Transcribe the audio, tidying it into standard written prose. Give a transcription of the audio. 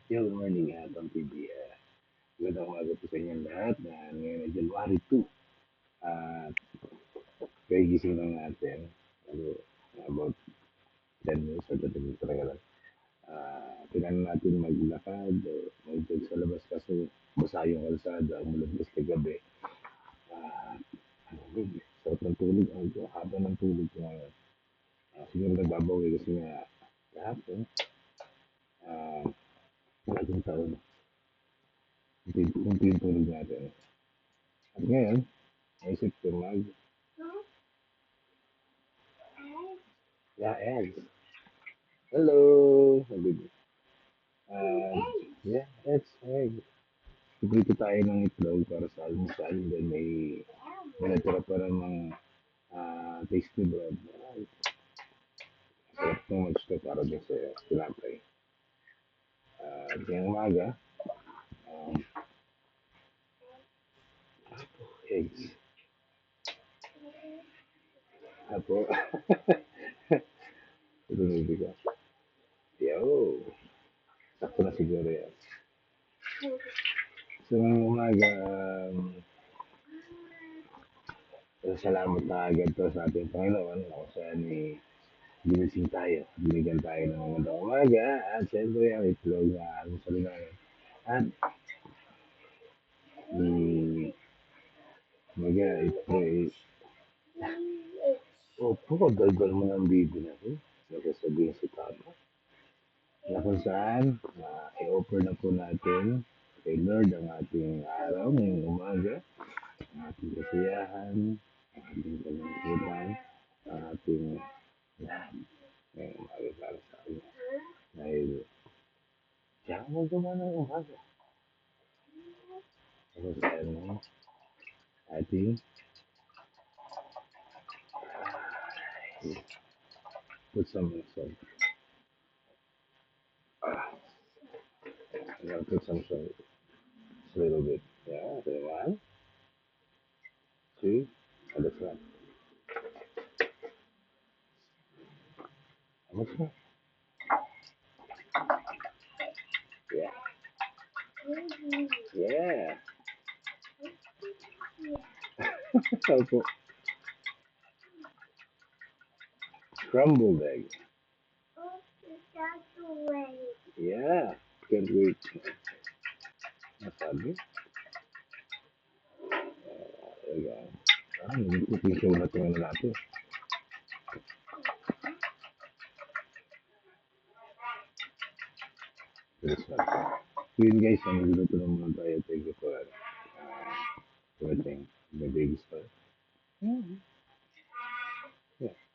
Good morning, Tom TV. Magandang umaga po sa inyong lahat na ngayon ay January 2. At kagigising lang natin. Ano, about 10 minutes or 20 minutes talaga lang. Tinanong natin maglakad o mag-jog sa labas kasi basa yung kalsada, umulabas kagabi. At ano yun, sarap ng tulog. Ang haba ng tulog ko ngayon. Siguro nagbabawi kasi nga kahapon, uh, malaking taon. Kunti yung tulog natin. At ngayon, naisip ko yeah, egg. Hello! Good. Yeah, it's egg. Ibrito tayo ng itlog para sa almusal. Then may natira pa namang tasty bread. Sarap ng match ko para din sa tinapay. Ngayong umaga, um, eggs. Apo, ito ko. Yo! Sakto na siguro yan. So, ngayong umaga, salamat na agad to sa ating Panginoon kung saan ginising tayo, binigyan tayo ng magandang umaga at syempre ang itlog na almusal namin. At maga, ito opo, daldal mo ng bibi na ito. Nagsasabihin si Papa. Na kung saan, i-offer na po natin kay Lord ang ating araw ngayong umaga, ang ating kasiyahan, ang ating kalungkutan, ang ating lahat ngayong umaga para sa kanya. Dahil siya ang magawa ng umaga. Kung saan ating put some salt. I'll put some salt. Just a little bit. Yeah, okay, one, two, and that's one. How much more? Yeah. Yeah. Okay. Scrambled egg. Yeah. Can't wait. Masabi. There you go. Nag-cooking show na ito ano natin. This one. So yun guys, ang nagluluto ng mga tayo. Thank you for watching the big story. Yeah.